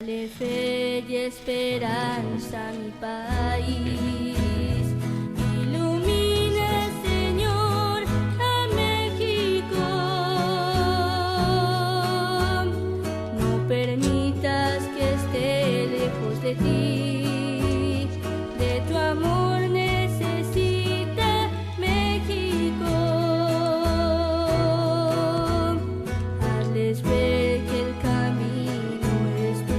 Dale fe y esperanza a mi país. Ilumina, Señor, a México. No permitas que esté lejos de ti. De tu amor necesita México. Hazles ver que el camino es tú.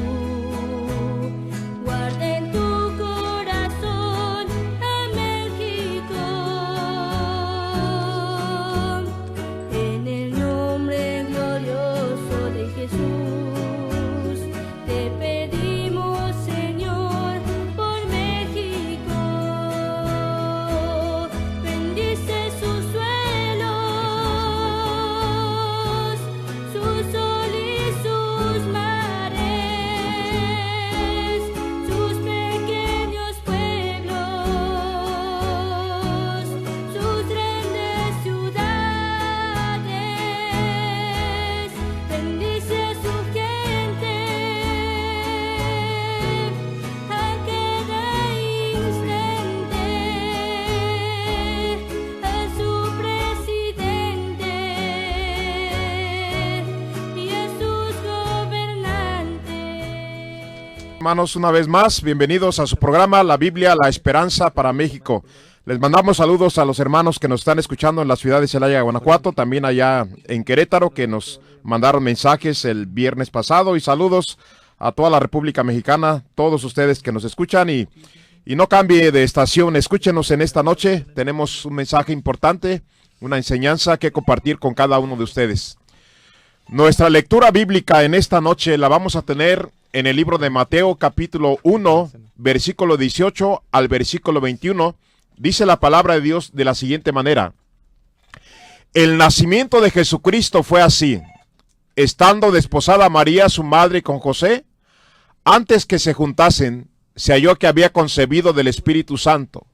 Guarda en tu corazón a México. En el nombre glorioso de Jesús, te pedimos, Señor, por México. Bendice sus suelos, su sol y sus mares, sus pequeños pueblos, sus grandes ciudades. Bendice a su gente a cada instante, a su presidente y a sus gobernantes. Hermanos, una vez más, bienvenidos a su programa La Biblia, la Esperanza para México. Les mandamos saludos a los hermanos que nos están escuchando en la ciudad de Celaya, Guanajuato, también allá en Querétaro, que nos mandaron mensajes el viernes pasado, y saludos a toda la República Mexicana, todos ustedes que nos escuchan, y no cambie de estación, escúchenos en esta noche. Tenemos un mensaje importante, una enseñanza que compartir con cada uno de ustedes. Nuestra lectura bíblica en esta noche la vamos a tener en el libro de Mateo, capítulo 1, versículo 18 al versículo 21. Dice la palabra de Dios de la siguiente manera: el nacimiento de Jesucristo fue así. Estando desposada María, su madre, con José, antes que se juntasen, se halló que había concebido del Espíritu Santo.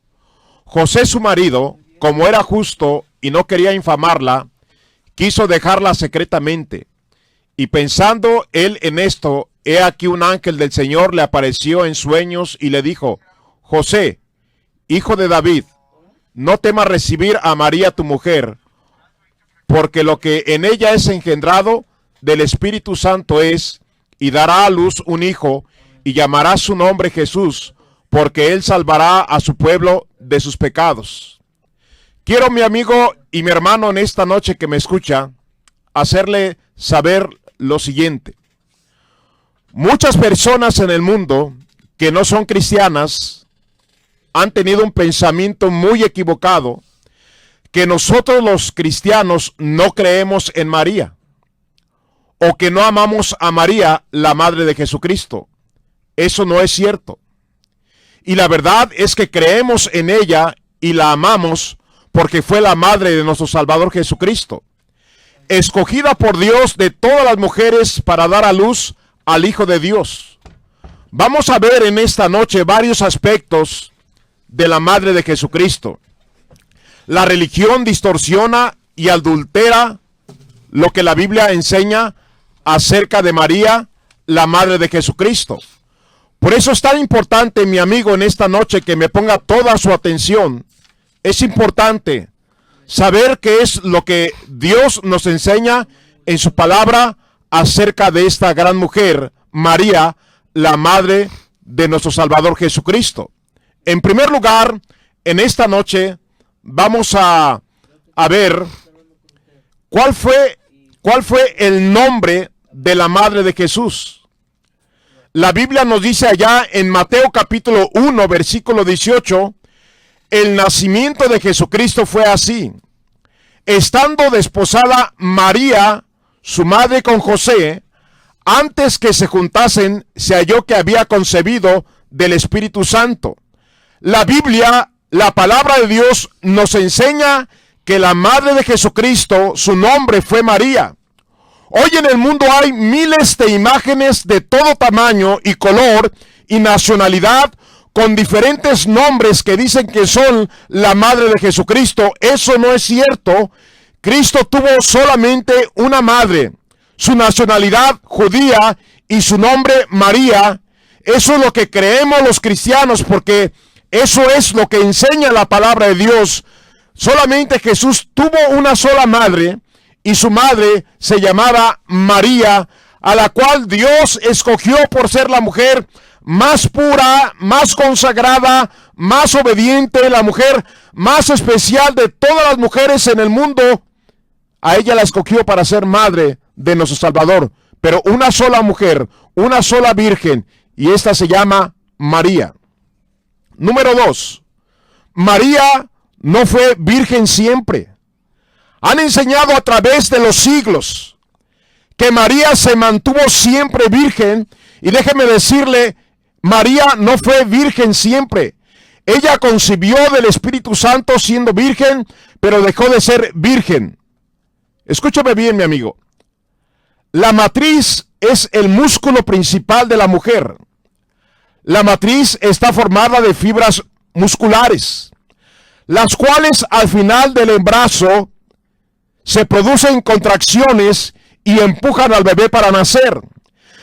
José, su marido, como era justo y no quería infamarla, quiso dejarla secretamente. Y pensando él en esto, he aquí un ángel del Señor le apareció en sueños y le dijo: José, hijo de David, no temas recibir a María tu mujer, porque lo que en ella es engendrado del Espíritu Santo es, y dará a luz un hijo, y llamará su nombre Jesús, porque él salvará a su pueblo de sus pecados. Quiero, mi amigo y mi hermano, en esta noche que me escucha, hacerle saber lo siguiente. Muchas personas en el mundo que no son cristianas han tenido un pensamiento muy equivocado, que nosotros los cristianos no creemos en María, o que no amamos a María, la madre de Jesucristo. Eso no es cierto. Y la verdad es que creemos en ella y la amamos porque fue la madre de nuestro Salvador Jesucristo, escogida por Dios de todas las mujeres para dar a luz al Hijo de Dios. Vamos a ver en esta noche varios aspectos de la madre de Jesucristo. La religión distorsiona y adultera lo que la Biblia enseña acerca de María, la madre de Jesucristo. Por eso es tan importante, mi amigo, en esta noche que me ponga toda su atención. Es importante saber qué es lo que Dios nos enseña en su palabra acerca de esta gran mujer, María, la madre de nuestro Salvador Jesucristo. En primer lugar, en esta noche vamos a ver cuál fue el nombre de la madre de Jesús. La Biblia nos dice allá en Mateo capítulo 1, versículo 18, el nacimiento de Jesucristo fue así. Estando desposada María, su madre, con José, antes que se juntasen, se halló que había concebido del Espíritu Santo. La Biblia, la palabra de Dios, nos enseña que la madre de Jesucristo, su nombre fue María. Hoy en el mundo hay miles de imágenes de todo tamaño y color y nacionalidad con diferentes nombres que dicen que son la madre de Jesucristo. Eso no es cierto. Cristo tuvo solamente una madre, su nacionalidad judía, y su nombre María. Eso es lo que creemos los cristianos, porque eso es lo que enseña la palabra de Dios. Solamente Jesús tuvo una sola madre, y su madre se llamaba María, a la cual Dios escogió por ser la mujer más pura, más consagrada, más obediente, la mujer más especial de todas las mujeres en el mundo. A ella la escogió para ser madre de nuestro Salvador. Pero una sola mujer, una sola virgen, y esta se llama María. Número 2. María no fue virgen siempre. Han enseñado a través de los siglos que María se mantuvo siempre virgen, y déjeme decirle, María no fue virgen siempre. Ella concibió del Espíritu Santo siendo virgen, pero dejó de ser virgen. Escúchame bien, mi amigo. La matriz es el músculo principal de la mujer. La matriz está formada de fibras musculares, las cuales al final del embarazo se producen contracciones y empujan al bebé para nacer.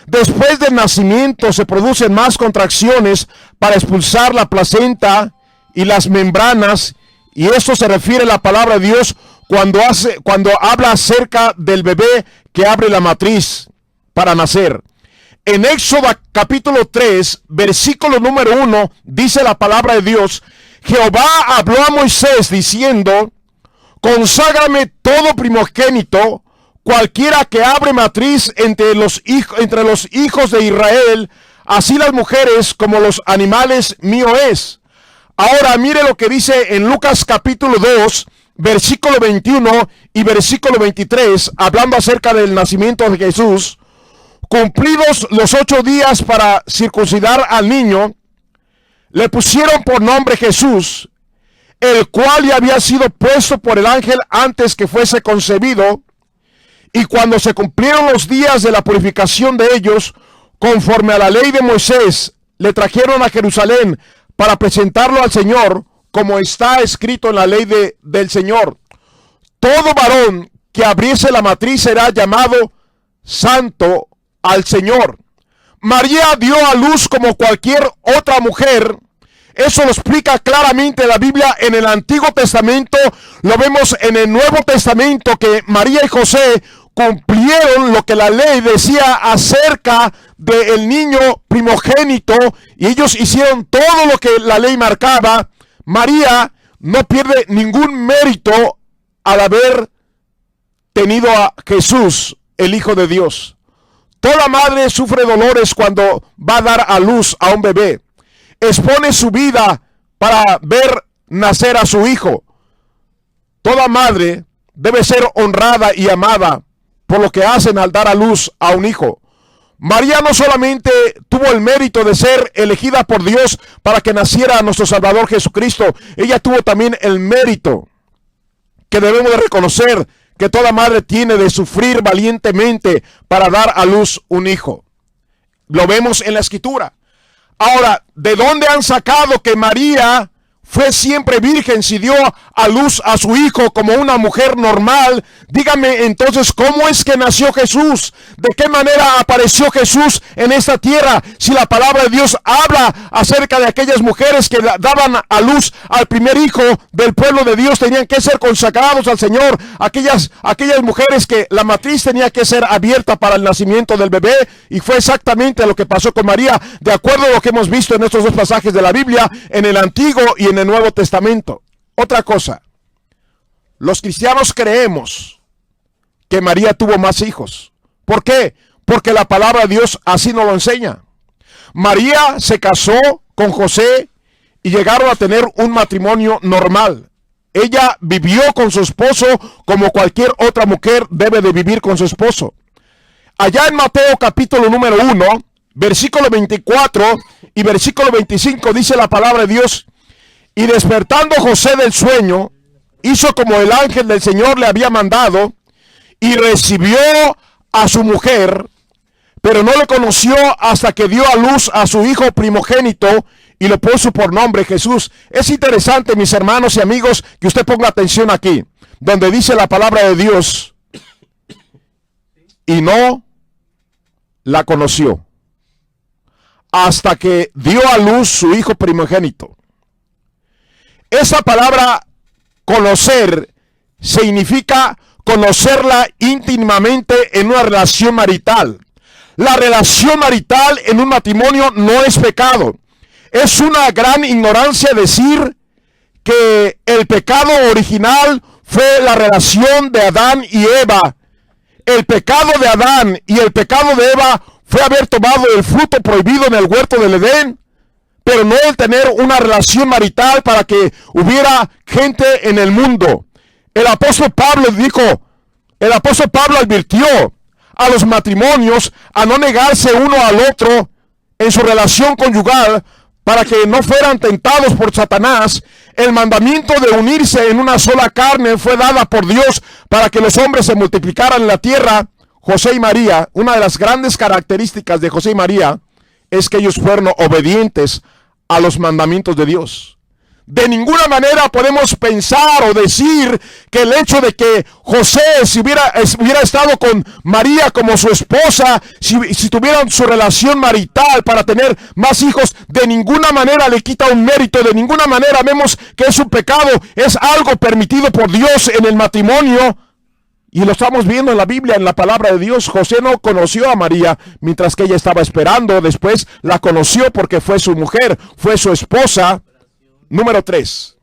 Después del nacimiento se producen más contracciones para expulsar la placenta y las membranas, y esto se refiere a la palabra de Dios cuando habla acerca del bebé que abre la matriz para nacer. En Éxodo capítulo 3, versículo número 1, dice la palabra de Dios: Jehová habló a Moisés diciendo, conságrame todo primogénito, cualquiera que abre matriz entre los hijos de Israel, así las mujeres como los animales mío es. Ahora mire lo que dice en Lucas capítulo 2, versículo 21 y versículo 23, hablando acerca del nacimiento de Jesús. Cumplidos los 8 días para circuncidar al niño, le pusieron por nombre Jesús, el cual ya había sido puesto por el ángel antes que fuese concebido. Y cuando se cumplieron los días de la purificación de ellos, conforme a la ley de Moisés, le trajeron a Jerusalén para presentarlo al Señor, como está escrito en la ley del Señor. Todo varón que abriese la matriz será llamado santo al Señor. María dio a luz como cualquier otra mujer. Eso lo explica claramente la Biblia en el Antiguo Testamento. Lo vemos en el Nuevo Testamento, que María y José cumplieron lo que la ley decía acerca del niño primogénito, y ellos hicieron todo lo que la ley marcaba. María no pierde ningún mérito al haber tenido a Jesús, el Hijo de Dios. Toda madre sufre dolores cuando va a dar a luz a un bebé. Expone su vida para ver nacer a su hijo. Toda madre debe ser honrada y amada por lo que hacen al dar a luz a un hijo. María no solamente tuvo el mérito de ser elegida por Dios para que naciera nuestro Salvador Jesucristo, ella tuvo también el mérito que debemos de reconocer que toda madre tiene de sufrir valientemente para dar a luz un hijo. Lo vemos en la Escritura. Ahora, ¿de dónde han sacado que María fue siempre virgen si dio a luz a su hijo como una mujer normal? Dígame entonces, ¿cómo es que nació Jesús? ¿De qué manera apareció Jesús en esta tierra? Si la palabra de Dios habla acerca de aquellas mujeres que daban a luz al primer hijo del pueblo de Dios, tenían que ser consagrados al Señor. Aquellas mujeres que la matriz tenía que ser abierta para el nacimiento del bebé, y fue exactamente lo que pasó con María, de acuerdo a lo que hemos visto en estos dos pasajes de la Biblia, en el Antiguo y en el Nuevo Testamento. Otra cosa, los cristianos creemos que María tuvo más hijos. ¿Por qué? Porque la palabra de Dios así nos lo enseña. María se casó con José y llegaron a tener un matrimonio normal. Ella vivió con su esposo como cualquier otra mujer debe de vivir con su esposo. Allá en Mateo capítulo número 1, versículo 24 y versículo 25 dice la palabra de Dios: y despertando José del sueño, hizo como el ángel del Señor le había mandado, y recibió a su mujer, pero no le conoció hasta que dio a luz a su hijo primogénito, y lo puso por nombre Jesús. Es interesante, mis hermanos y amigos, que usted ponga atención aquí, donde dice la palabra de Dios: y no la conoció hasta que dio a luz su hijo primogénito. Esa palabra conocer significa conocerla íntimamente en una relación marital. La relación marital en un matrimonio no es pecado. Es una gran ignorancia decir que el pecado original fue la relación de Adán y Eva. El pecado de Adán y el pecado de Eva fue haber tomado el fruto prohibido en el huerto del Edén, pero no el tener una relación marital para que hubiera gente en el mundo. El apóstol Pablo advirtió a los matrimonios a no negarse uno al otro en su relación conyugal para que no fueran tentados por Satanás. El mandamiento de unirse en una sola carne fue dada por Dios para que los hombres se multiplicaran en la tierra. José y María, una de las grandes características de José y María es que ellos fueron obedientes a los mandamientos de Dios. De ninguna manera podemos pensar o decir que el hecho de que José si hubiera estado con María como su esposa, si tuvieran su relación marital para tener más hijos, de ninguna manera le quita un mérito, de ninguna manera vemos que es un pecado, es algo permitido por Dios en el matrimonio. Y lo estamos viendo en la Biblia, en la palabra de Dios. José no conoció a María mientras que ella estaba esperando. Después la conoció porque fue su mujer, fue su esposa. Número 3.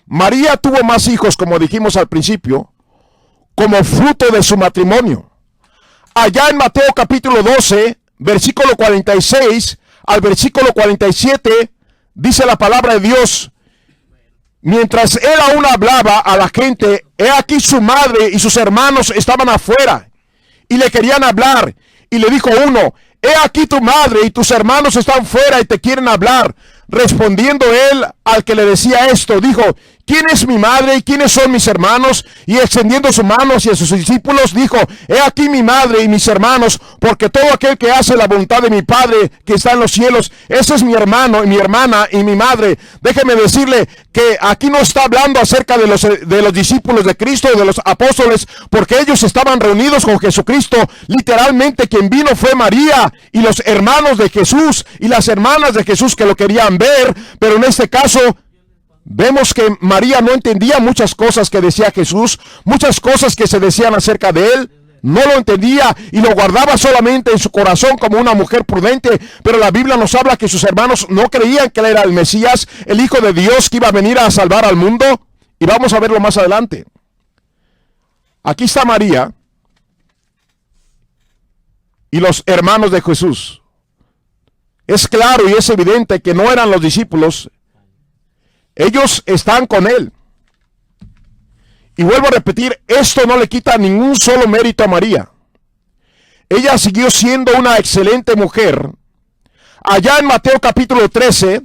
María tuvo más hijos, como dijimos al principio, como fruto de su matrimonio. Allá en Mateo capítulo 12, versículo 46 al versículo 47, dice la palabra de Dios: mientras él aún hablaba a la gente, he aquí su madre y sus hermanos estaban afuera y le querían hablar. Y le dijo uno: he aquí tu madre y tus hermanos están fuera y te quieren hablar. Respondiendo él al que le decía esto, dijo: ¿quién es mi madre y quiénes son mis hermanos? Y extendiendo su mano hacia sus discípulos, dijo: he aquí mi madre y mis hermanos, porque todo aquel que hace la voluntad de mi Padre que está en los cielos, ese es mi hermano y mi hermana y mi madre. Déjeme decirle que aquí no está hablando acerca de los discípulos de Cristo o de los apóstoles, porque ellos estaban reunidos con Jesucristo. Literalmente quien vino fue María y los hermanos de Jesús y las hermanas de Jesús que lo querían ver, pero en este caso vemos que María no entendía muchas cosas que decía Jesús, muchas cosas que se decían acerca de él. No lo entendía y lo guardaba solamente en su corazón como una mujer prudente, pero la Biblia nos habla que sus hermanos no creían que él era el Mesías, el Hijo de Dios que iba a venir a salvar al mundo, y vamos a verlo más adelante. Aquí está María y los hermanos de Jesús. Es claro y es evidente que no eran los discípulos. Ellos están con él. Y vuelvo a repetir, esto no le quita ningún solo mérito a María. Ella siguió siendo una excelente mujer. Allá en Mateo capítulo 13,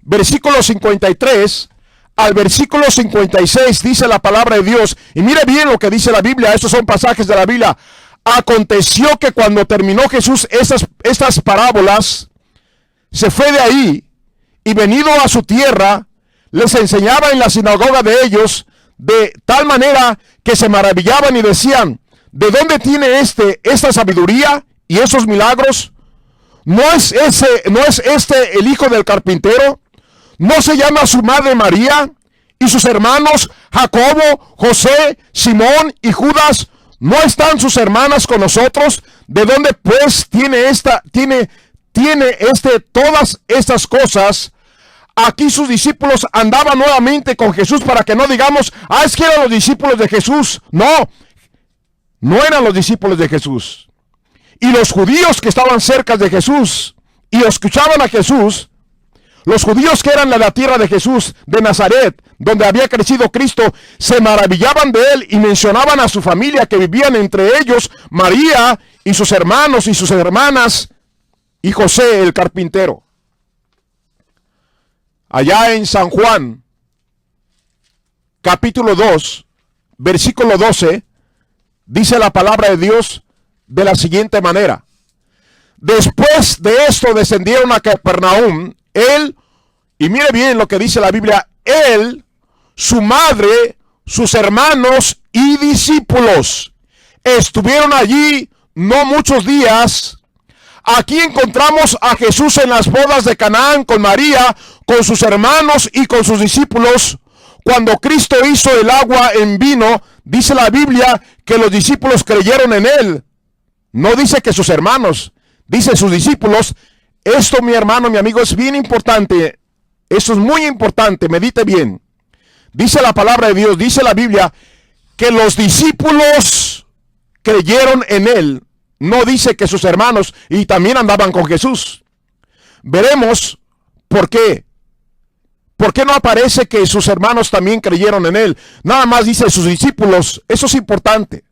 versículo 53 al versículo 56 dice la palabra de Dios. Y mire bien lo que dice la Biblia. Estos son pasajes de la Biblia. Aconteció que cuando terminó Jesús estas parábolas, se fue de ahí y venido a su tierra, les enseñaba en la sinagoga de ellos, de tal manera que se maravillaban y decían: ¿de dónde tiene esta sabiduría y esos milagros? ¿No es este el hijo del carpintero? ¿No se llama su madre María y sus hermanos Jacobo, José, Simón y Judas? ¿No están sus hermanas con nosotros? ¿De dónde pues tiene todas estas cosas? Aquí sus discípulos andaban nuevamente con Jesús para que no digamos: es que eran los discípulos de Jesús. No eran los discípulos de Jesús. Y los judíos que estaban cerca de Jesús y escuchaban a Jesús, los judíos que eran de la tierra de Jesús, de Nazaret, donde había crecido Cristo, se maravillaban de él y mencionaban a su familia, que vivían entre ellos María y sus hermanos y sus hermanas y José el carpintero. Allá en San Juan, capítulo 2, versículo 12, dice la palabra de Dios de la siguiente manera: después de esto descendieron a Capernaum, él, y mire bien lo que dice la Biblia, él, su madre, sus hermanos y discípulos estuvieron allí no muchos días, aquí encontramos a Jesús en las bodas de Canaán con María, con sus hermanos y con sus discípulos. Cuando Cristo hizo el agua en vino, dice la Biblia que los discípulos creyeron en él. No dice que sus hermanos, dice sus discípulos. Esto, mi hermano, mi amigo, es bien importante. Esto es muy importante, medite bien. Dice la palabra de Dios, dice la Biblia, que los discípulos creyeron en él. No dice que sus hermanos y también andaban con Jesús. Veremos por qué. ¿Por qué no aparece que sus hermanos también creyeron en él? Nada más dice sus discípulos. Eso es importante.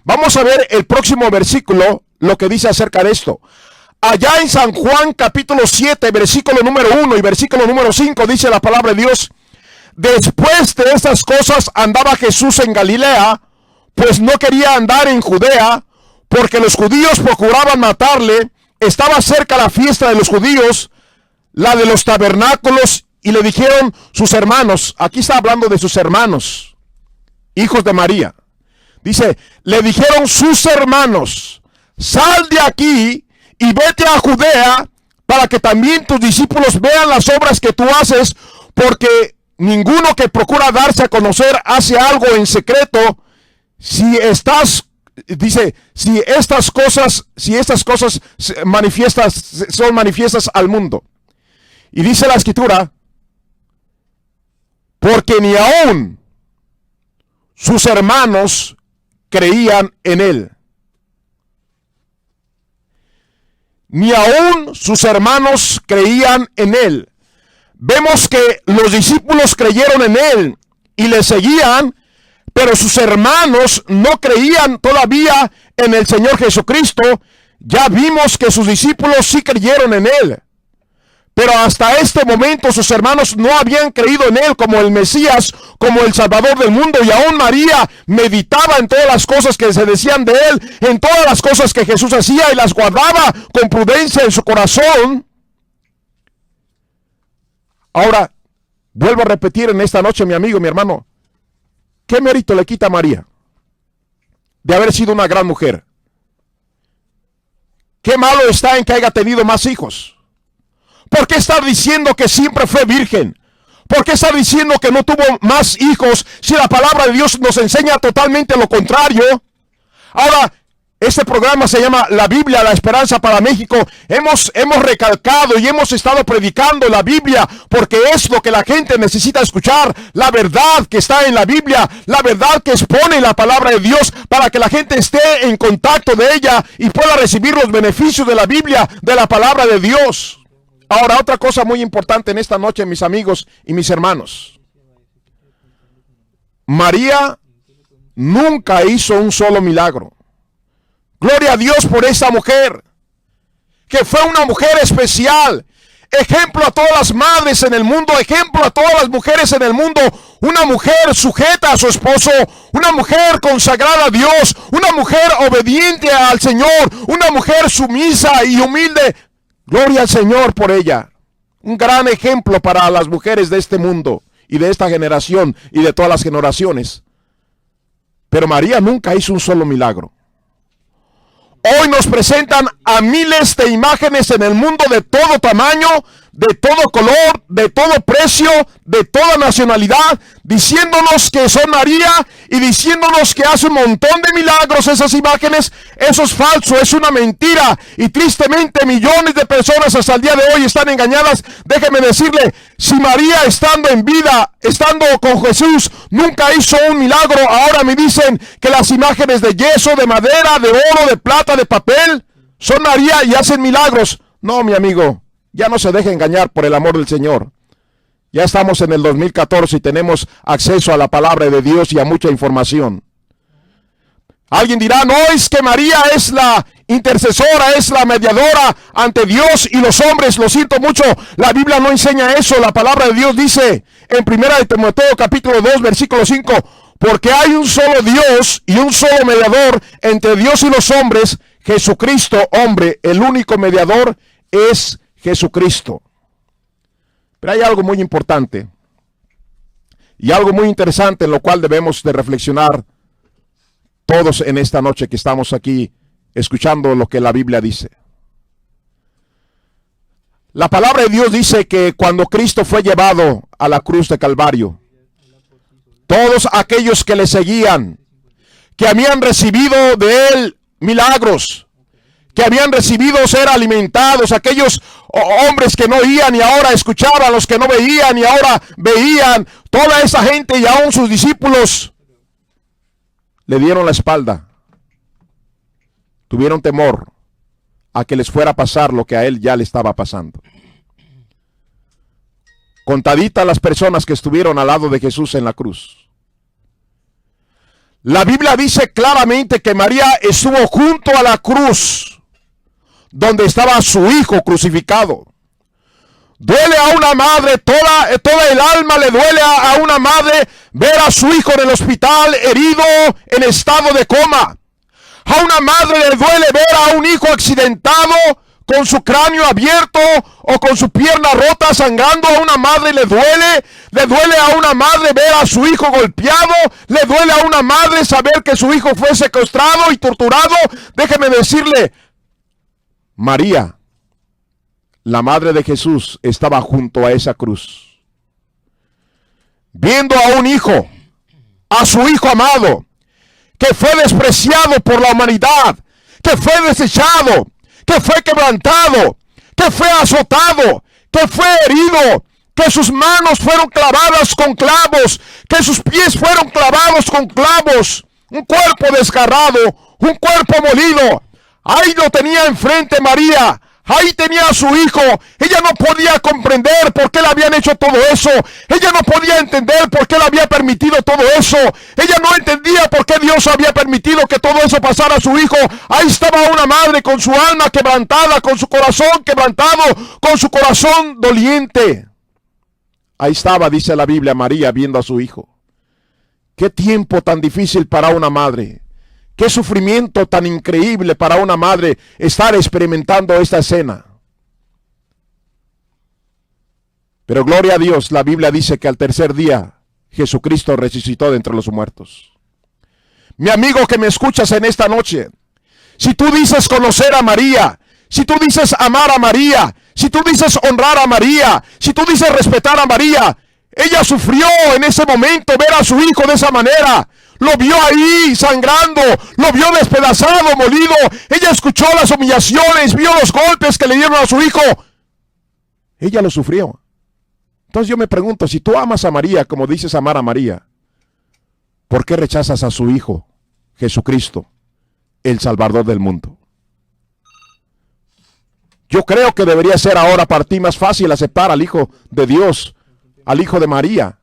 Vamos a ver el próximo versículo, lo que dice acerca de esto. Allá en San Juan capítulo 7, versículo número 1 y versículo número 5, dice la palabra de Dios. Después de estas cosas andaba Jesús en Galilea, pues no quería andar en Judea, porque los judíos procuraban matarle. Estaba cerca la fiesta de los judíos, la de los tabernáculos, y le dijeron sus hermanos, aquí está hablando de sus hermanos, hijos de María. Dice, le dijeron sus hermanos, sal de aquí y vete a Judea, para que también tus discípulos vean las obras que tú haces, porque ninguno que procura darse a conocer hace algo en secreto. Si estas cosas son manifiestas al mundo. Y dice la Escritura, porque ni aún sus hermanos creían en él. Ni aún sus hermanos creían en él. Vemos que los discípulos creyeron en él y le seguían, pero sus hermanos no creían todavía en el Señor Jesucristo. Ya vimos que sus discípulos sí creyeron en él, pero hasta este momento sus hermanos no habían creído en él como el Mesías, como el Salvador del mundo. Y aún María meditaba en todas las cosas que se decían de él, en todas las cosas que Jesús hacía, y las guardaba con prudencia en su corazón. Ahora, vuelvo a repetir en esta noche, mi amigo, mi hermano, ¿qué mérito le quita a María de haber sido una gran mujer? ¿Qué malo está en que haya tenido más hijos? ¿Por qué estar diciendo que siempre fue virgen? ¿Por qué estar diciendo que no tuvo más hijos si la palabra de Dios nos enseña totalmente lo contrario? Ahora, este programa se llama La Biblia, la Esperanza para México. Hemos recalcado y hemos estado predicando la Biblia porque es lo que la gente necesita escuchar. La verdad que está en la Biblia, la verdad que expone la palabra de Dios, para que la gente esté en contacto de ella y pueda recibir los beneficios de la Biblia, de la palabra de Dios. Ahora, otra cosa muy importante en esta noche, mis amigos y mis hermanos. María nunca hizo un solo milagro. Gloria a Dios por esa mujer, que fue una mujer especial. Ejemplo a todas las madres en el mundo, ejemplo a todas las mujeres en el mundo. Una mujer sujeta a su esposo, una mujer consagrada a Dios, una mujer obediente al Señor, una mujer sumisa y humilde. Gloria al Señor por ella. Un gran ejemplo para las mujeres de este mundo y de esta generación y de todas las generaciones. Pero María nunca hizo un solo milagro. Hoy nos presentan a miles de imágenes en el mundo de todo tamaño, de todo color, de todo precio, de toda nacionalidad, diciéndonos que son María y diciéndonos que hace un montón de milagros esas imágenes. Eso es falso, es una mentira, y tristemente millones de personas hasta el día de hoy están engañadas. Déjeme decirle, si María estando en vida, estando con Jesús, nunca hizo un milagro, ahora me dicen que las imágenes de yeso, de madera, de oro, de plata, de papel, son María y hacen milagros. No, mi amigo, ya no se deje engañar, por el amor del Señor. Ya estamos en el 2014 y tenemos acceso a la palabra de Dios y a mucha información. Alguien dirá, no, es que María es la intercesora, es la mediadora ante Dios y los hombres. Lo siento mucho, la Biblia no enseña eso. La palabra de Dios dice en 1 Timoteo capítulo 2 versículo 5, porque hay un solo Dios y un solo mediador entre Dios y los hombres, Jesucristo, hombre. El único mediador es Jesucristo. Pero hay algo muy importante y algo muy interesante en lo cual debemos de reflexionar todos en esta noche que estamos aquí escuchando lo que la Biblia dice. La palabra de Dios dice que cuando Cristo fue llevado a la cruz de Calvario, todos aquellos que le seguían, que habían recibido de él milagros, que habían recibido ser alimentados, aquellos hombres que no oían y ahora escuchaban, los que no veían y ahora veían, toda esa gente y aún sus discípulos le dieron la espalda. Tuvieron temor a que les fuera a pasar lo que a él ya le estaba pasando. Contaditas las personas que estuvieron al lado de Jesús en la cruz. La Biblia dice claramente que María estuvo junto a la cruz donde estaba su hijo crucificado. Duele a una madre, toda el alma le duele a una madre ver a su hijo en el hospital herido en estado de coma. A una madre le duele ver a un hijo accidentado con su cráneo abierto o con su pierna rota sangrando. A una madre le duele a una madre ver a su hijo golpeado, le duele a una madre saber que su hijo fue secuestrado y torturado. Déjeme decirle, María, la madre de Jesús, estaba junto a esa cruz, viendo a un hijo, a su hijo amado, que fue despreciado por la humanidad, que fue desechado, que fue quebrantado, que fue azotado, que fue herido, que sus manos fueron clavadas con clavos, que sus pies fueron clavados con clavos, un cuerpo desgarrado, un cuerpo molido. Ahí lo tenía enfrente María. Ahí tenía a su hijo. Ella no podía comprender por qué le habían hecho todo eso. Ella no podía entender por qué le había permitido todo eso. Ella no entendía por qué Dios había permitido que todo eso pasara a su hijo. Ahí estaba una madre con su alma quebrantada, con su corazón quebrantado, con su corazón doliente. Ahí estaba, dice la Biblia, María viendo a su hijo. Qué tiempo tan difícil para una madre. Qué sufrimiento tan increíble para una madre estar experimentando esta escena. Pero gloria a Dios, la Biblia dice que al tercer día Jesucristo resucitó de entre los muertos. Mi amigo que me escuchas en esta noche, si tú dices conocer a María, si tú dices amar a María, si tú dices honrar a María, si tú dices respetar a María, ella sufrió en ese momento ver a su hijo de esa manera. Lo vio ahí sangrando, lo vio despedazado, molido. Ella escuchó las humillaciones, vio los golpes que le dieron a su hijo. Ella lo sufrió. Entonces yo me pregunto, si tú amas a María como dices amar a María, ¿por qué rechazas a su hijo, Jesucristo, el Salvador del mundo? Yo creo que debería ser ahora para ti más fácil aceptar al Hijo de Dios, al Hijo de María,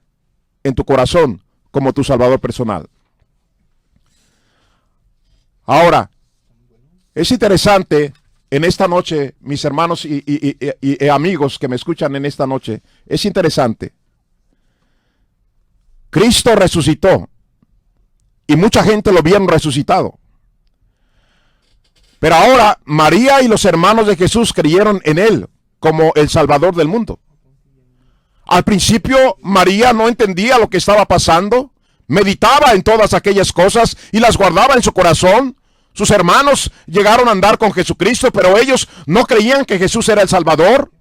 en tu corazón como tu Salvador personal. Ahora, es interesante en esta noche, mis hermanos y amigos que me escuchan en esta noche, es interesante. Cristo resucitó y mucha gente lo vieron resucitado. Pero ahora María y los hermanos de Jesús creyeron en él como el Salvador del mundo. Al principio María no entendía lo que estaba pasando, meditaba en todas aquellas cosas y las guardaba en su corazón. Sus hermanos llegaron a andar con Jesucristo, pero ellos no creían que Jesús era el Salvador.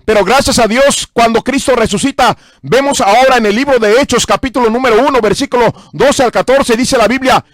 Pero gracias a Dios, cuando Cristo resucita, vemos ahora en el libro de Hechos, capítulo número 1, versículo 12 al 14, dice la Biblia: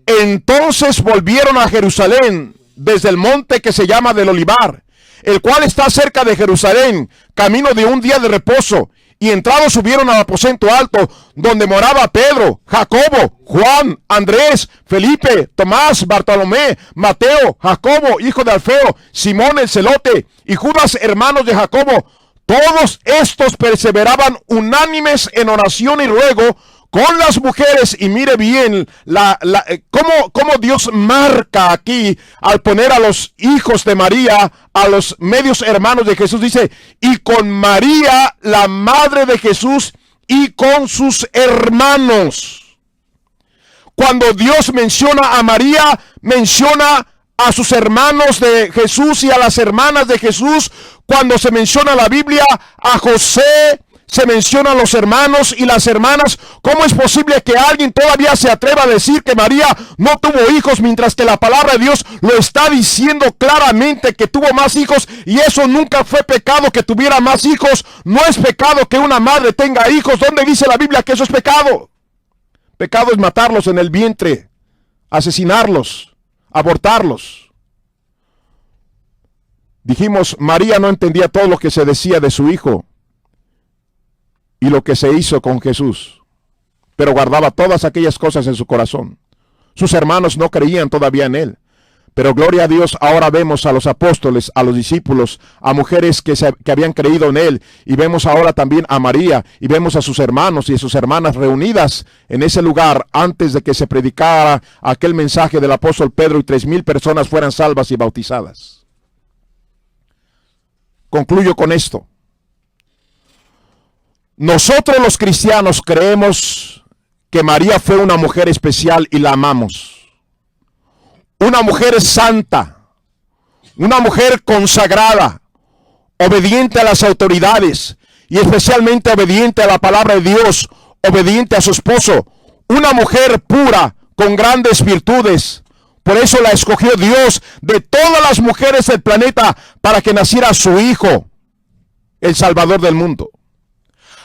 entonces volvieron a Jerusalén desde el monte que se llama del Olivar, el cual está cerca de Jerusalén, camino de un día de reposo. Y entrados subieron al aposento alto, donde moraba Pedro, Jacobo, Juan, Andrés, Felipe, Tomás, Bartolomé, Mateo, Jacobo, hijo de Alfeo, Simón el celote, y Judas, hermanos de Jacobo. Todos estos perseveraban unánimes en oración y ruego con las mujeres. Y mire bien cómo Dios marca aquí al poner a los hijos de María, a los medios hermanos de Jesús. Dice, y con María, la madre de Jesús, y con sus hermanos. Cuando Dios menciona a María, menciona a sus hermanos de Jesús y a las hermanas de Jesús. Cuando se menciona la Biblia, a José, se mencionan los hermanos y las hermanas. ¿Cómo es posible que alguien todavía se atreva a decir que María no tuvo hijos, mientras que la palabra de Dios lo está diciendo claramente que tuvo más hijos, y eso nunca fue pecado que tuviera más hijos? No es pecado que una madre tenga hijos. ¿Dónde dice la Biblia que eso es pecado? Pecado es matarlos en el vientre, asesinarlos, abortarlos. Dijimos, María no entendía todo lo que se decía de su hijo y lo que se hizo con Jesús, pero guardaba todas aquellas cosas en su corazón. Sus hermanos no creían todavía en él, pero gloria a Dios, ahora vemos a los apóstoles, a los discípulos, a mujeres que habían creído en él, y vemos ahora también a María, y vemos a sus hermanos y a sus hermanas reunidas en ese lugar antes de que se predicara aquel mensaje del apóstol Pedro y 3,000 personas fueran salvas y bautizadas. Concluyo con esto. Nosotros los cristianos creemos que María fue una mujer especial y la amamos. Una mujer santa, una mujer consagrada, obediente a las autoridades y especialmente obediente a la palabra de Dios, obediente a su esposo. Una mujer pura, con grandes virtudes. Por eso la escogió Dios de todas las mujeres del planeta para que naciera su hijo, el Salvador del mundo.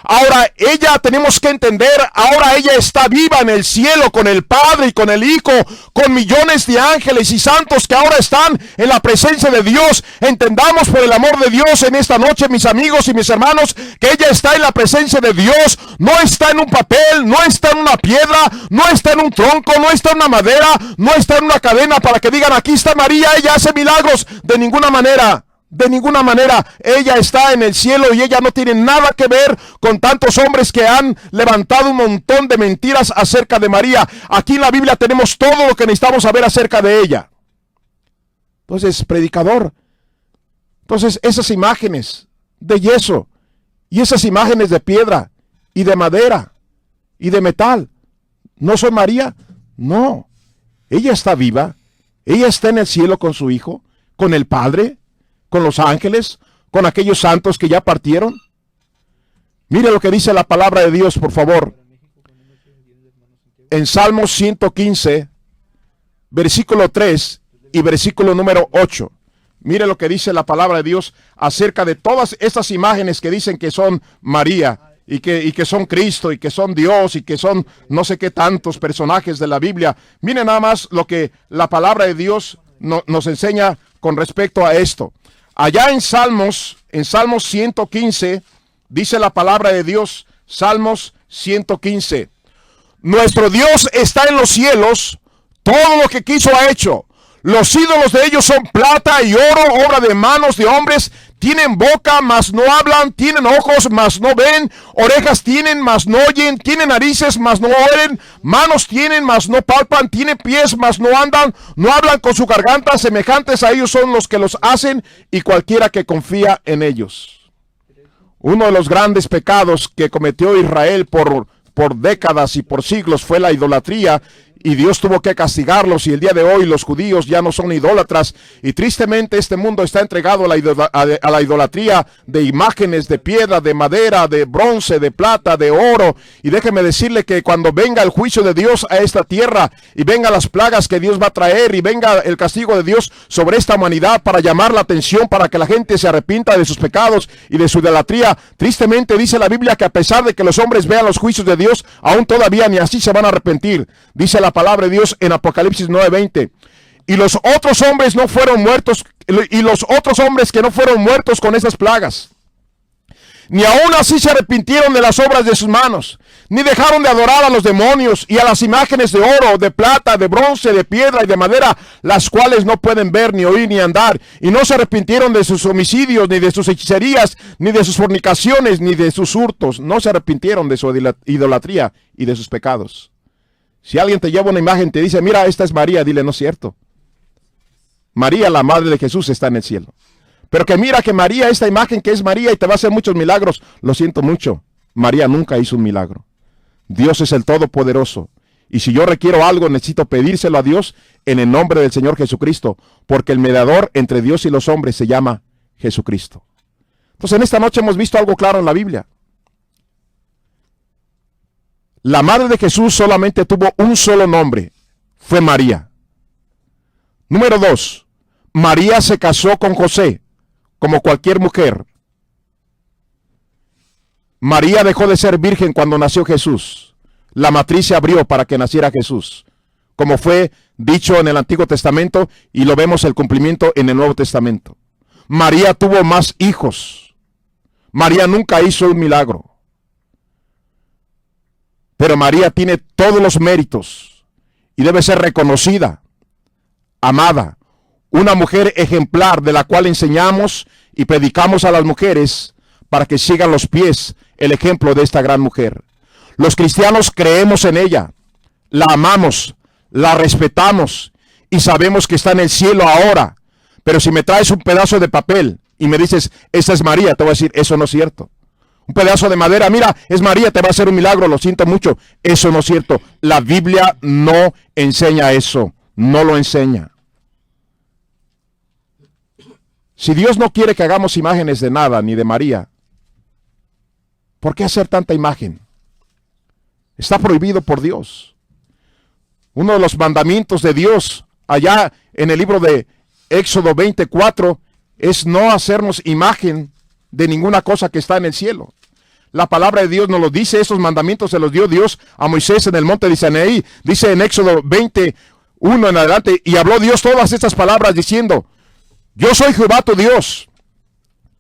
Ahora ella, tenemos que entender, ahora ella está viva en el cielo con el Padre y con el Hijo, con millones de ángeles y santos que ahora están en la presencia de Dios. Entendamos por el amor de Dios en esta noche, mis amigos y mis hermanos, que ella está en la presencia de Dios. No está en un papel, no está en una piedra, no está en un tronco, no está en una madera, no está en una cadena para que digan, aquí está María, ella hace milagros. De ninguna manera. De ninguna manera. Ella está en el cielo y ella no tiene nada que ver con tantos hombres que han levantado un montón de mentiras acerca de María. Aquí en la Biblia tenemos todo lo que necesitamos saber acerca de ella. Entonces, predicador, entonces esas imágenes de yeso y esas imágenes de piedra y de madera y de metal, ¿no son María? No. Ella está viva. Ella está en el cielo con su Hijo, con el Padre, con los ángeles, con aquellos santos que ya partieron. Mire lo que dice la palabra de Dios, por favor. En Salmos 115, versículo 3 y versículo número 8. Mire lo que dice la palabra de Dios acerca de todas estas imágenes que dicen que son María y que son Cristo y que son Dios y que son no sé qué tantos personajes de la Biblia. Mire nada más lo que la palabra de Dios nos enseña con respecto a esto. Allá en Salmos 115, dice la palabra de Dios, Salmos 115. Nuestro Dios está en los cielos, todo lo que quiso ha hecho. Los ídolos de ellos son plata y oro, obra de manos de hombres. Tienen boca, mas no hablan. Tienen ojos, mas no ven. Orejas tienen, mas no oyen. Tienen narices, mas no oyen. Manos tienen, mas no palpan. Tienen pies, mas no andan. No hablan con su garganta. Semejantes a ellos son los que los hacen, y cualquiera que confía en ellos. Uno de los grandes pecados que cometió Israel por décadas y por siglos fue la idolatría. Y Dios tuvo que castigarlos, y el día de hoy los judíos ya no son idólatras, y tristemente este mundo está entregado a la idolatría de imágenes de piedra, de madera, de bronce, de plata, de oro. Y déjeme decirle que cuando venga el juicio de Dios a esta tierra, y venga las plagas que Dios va a traer, y venga el castigo de Dios sobre esta humanidad para llamar la atención, para que la gente se arrepienta de sus pecados y de su idolatría, tristemente dice la Biblia que a pesar de que los hombres vean los juicios de Dios, aún todavía ni así se van a arrepentir. Dice la palabra de Dios en Apocalipsis 9:20. Y los otros hombres no fueron muertos, y los otros hombres que no fueron muertos con esas plagas, ni aún así se arrepintieron de las obras de sus manos, ni dejaron de adorar a los demonios y a las imágenes de oro, de plata, de bronce, de piedra y de madera, las cuales no pueden ver, ni oír, ni andar. Y no se arrepintieron de sus homicidios, ni de sus hechicerías, ni de sus fornicaciones, ni de sus hurtos. No se arrepintieron de su idolatría y de sus pecados. Si alguien te lleva una imagen y te dice, mira, esta es María, dile, no es cierto. María, la madre de Jesús, está en el cielo. Pero que mira que María, esta imagen que es María y te va a hacer muchos milagros, lo siento mucho. María nunca hizo un milagro. Dios es el Todopoderoso. Y si yo requiero algo, necesito pedírselo a Dios en el nombre del Señor Jesucristo, porque el mediador entre Dios y los hombres se llama Jesucristo. Entonces en esta noche hemos visto algo claro en la Biblia. La madre de Jesús solamente tuvo un solo nombre, fue María. Número 2, María se casó con José, como cualquier mujer. María dejó de ser virgen cuando nació Jesús. La matriz se abrió para que naciera Jesús, como fue dicho en el Antiguo Testamento y lo vemos el cumplimiento en el Nuevo Testamento. María tuvo más hijos. María nunca hizo un milagro. Pero María tiene todos los méritos y debe ser reconocida, amada, una mujer ejemplar de la cual enseñamos y predicamos a las mujeres para que sigan los pies el ejemplo de esta gran mujer. Los cristianos creemos en ella, la amamos, la respetamos y sabemos que está en el cielo ahora. Pero si me traes un pedazo de papel y me dices, esa es María, te voy a decir, eso no es cierto. Un pedazo de madera, mira, es María, te va a hacer un milagro, lo siento mucho. Eso no es cierto. La Biblia no enseña eso, no lo enseña. Si Dios no quiere que hagamos imágenes de nada, ni de María, ¿por qué hacer tanta imagen? Está prohibido por Dios. Uno de los mandamientos de Dios, allá en el libro de Éxodo 24, es no hacernos imagen de ninguna cosa que está en el cielo. La palabra de Dios nos lo dice, esos mandamientos se los dio Dios a Moisés en el monte de Sinaí. Dice en Éxodo 21 en adelante, y habló Dios todas estas palabras diciendo, yo soy Jehová tu Dios,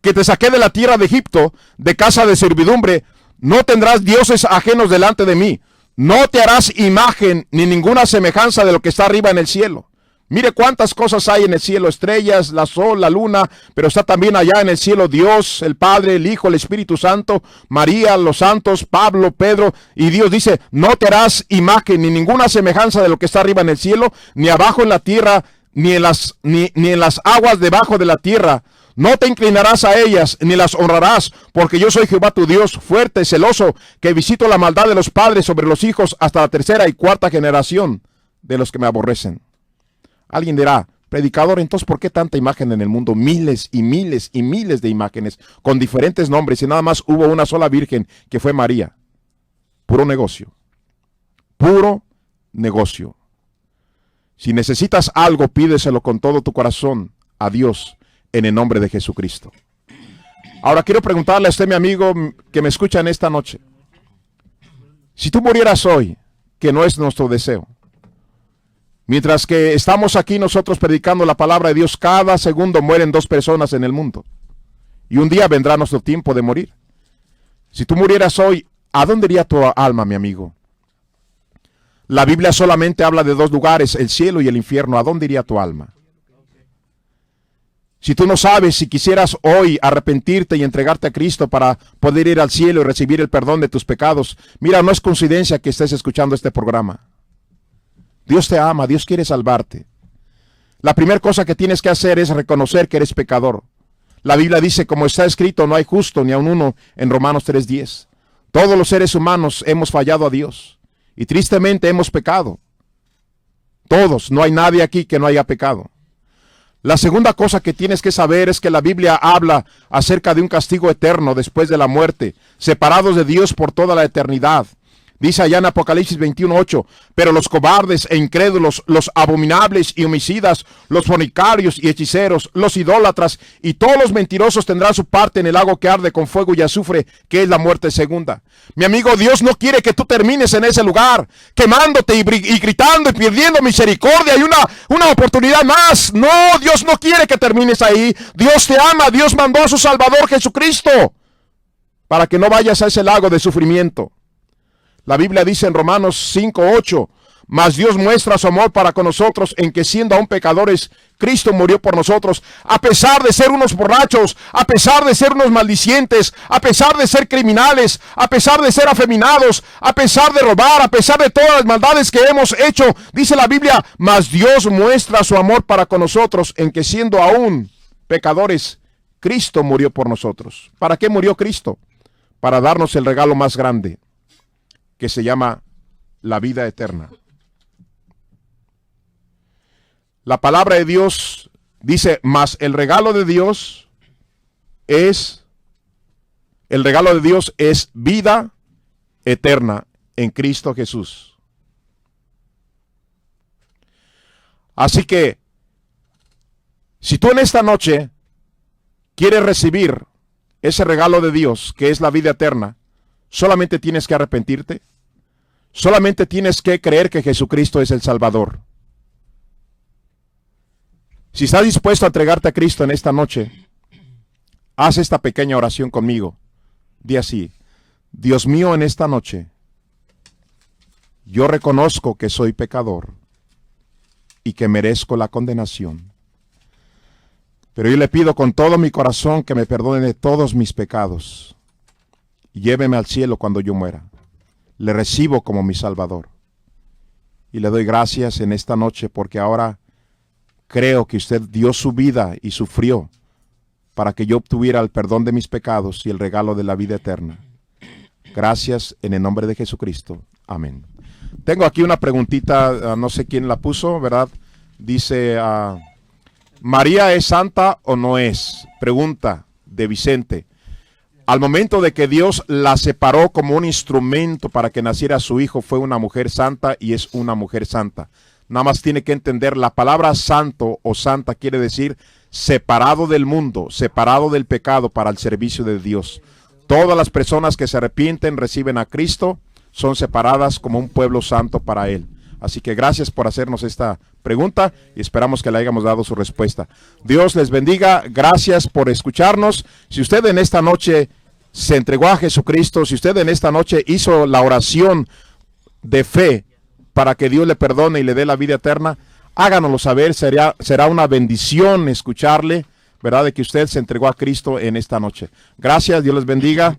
que te saqué de la tierra de Egipto, de casa de servidumbre. No tendrás dioses ajenos delante de mí. No te harás imagen ni ninguna semejanza de lo que está arriba en el cielo. Mire cuántas cosas hay en el cielo, estrellas, la sol, la luna, pero está también allá en el cielo Dios, el Padre, el Hijo, el Espíritu Santo, María, los santos, Pablo, Pedro, y Dios dice, no te harás imagen ni ninguna semejanza de lo que está arriba en el cielo, ni abajo en la tierra, ni en las aguas debajo de la tierra. No te inclinarás a ellas, ni las honrarás, porque yo soy Jehová tu Dios, fuerte, celoso, que visito la maldad de los padres sobre los hijos hasta la tercera y cuarta generación de los que me aborrecen. Alguien dirá, predicador, entonces ¿por qué tanta imagen en el mundo? Miles y miles y miles de imágenes con diferentes nombres y nada más hubo una sola virgen que fue María. Puro negocio. Puro negocio. Si necesitas algo, pídeselo con todo tu corazón a Dios en el nombre de Jesucristo. Ahora quiero preguntarle a usted, mi amigo, que me escucha en esta noche. Si tú murieras hoy, que no es nuestro deseo, mientras que estamos aquí nosotros predicando la palabra de Dios, cada segundo mueren 2 personas en el mundo. Y un día vendrá nuestro tiempo de morir. Si tú murieras hoy, ¿a dónde iría tu alma, mi amigo? La Biblia solamente habla de 2 lugares, el cielo y el infierno. ¿A dónde iría tu alma? Si tú no sabes, si quisieras hoy arrepentirte y entregarte a Cristo para poder ir al cielo y recibir el perdón de tus pecados, mira, no es coincidencia que estés escuchando este programa. Dios te ama, Dios quiere salvarte. La primera cosa que tienes que hacer es reconocer que eres pecador. La Biblia dice, como está escrito, no hay justo ni aun uno en Romanos 3:10. Todos los seres humanos hemos fallado a Dios y tristemente hemos pecado. Todos, no hay nadie aquí que no haya pecado. La segunda cosa que tienes que saber es que la Biblia habla acerca de un castigo eterno después de la muerte, separados de Dios por toda la eternidad. Dice allá en Apocalipsis 21:8, pero los cobardes e incrédulos, los abominables y homicidas, los fornicarios y hechiceros, los idólatras y todos los mentirosos tendrán su parte en el lago que arde con fuego y azufre, que es la muerte segunda. Mi amigo, Dios no quiere que tú termines en ese lugar, quemándote y gritando y pidiendo misericordia y una oportunidad más. No, Dios no quiere que termines ahí. Dios te ama, Dios mandó a su Salvador Jesucristo para que no vayas a ese lago de sufrimiento. La Biblia dice en Romanos 5:8, mas Dios muestra su amor para con nosotros en que siendo aún pecadores, Cristo murió por nosotros, a pesar de ser unos borrachos, a pesar de ser unos maldicientes, a pesar de ser criminales, a pesar de ser afeminados, a pesar de robar, a pesar de todas las maldades que hemos hecho. Dice la Biblia, mas Dios muestra su amor para con nosotros en que siendo aún pecadores, Cristo murió por nosotros. ¿Para qué murió Cristo? Para darnos el regalo más grande, que se llama la vida eterna. La palabra de Dios dice, mas el regalo de Dios es vida eterna en Cristo Jesús. Así que, si tú en esta noche quieres recibir ese regalo de Dios, que es la vida eterna, solamente tienes que arrepentirte. Solamente tienes que creer que Jesucristo es el Salvador. Si estás dispuesto a entregarte a Cristo en esta noche, haz esta pequeña oración conmigo. Di así: Dios mío, en esta noche, yo reconozco que soy pecador y que merezco la condenación. Pero yo le pido con todo mi corazón que me perdone de todos mis pecados y lléveme al cielo cuando yo muera. Le recibo como mi Salvador. Y le doy gracias en esta noche porque ahora creo que usted dio su vida y sufrió para que yo obtuviera el perdón de mis pecados y el regalo de la vida eterna. Gracias en el nombre de Jesucristo. Amén. Tengo aquí una preguntita, no sé quién la puso, ¿verdad? Dice, ¿María es santa o no es? Pregunta de Vicente. Al momento de que Dios la separó como un instrumento para que naciera su hijo, fue una mujer santa y es una mujer santa. Nada más tiene que entender, la palabra santo o santa quiere decir separado del mundo, separado del pecado para el servicio de Dios. Todas las personas que se arrepienten, reciben a Cristo, son separadas como un pueblo santo para Él. Así que gracias por hacernos esta pregunta y esperamos que le hayamos dado su respuesta. Dios les bendiga, gracias por escucharnos. Si usted en esta noche se entregó a Jesucristo, si usted en esta noche hizo la oración de fe para que Dios le perdone y le dé la vida eterna, háganoslo saber, será una bendición escucharle, ¿verdad?, de que usted se entregó a Cristo en esta noche. Gracias, Dios les bendiga.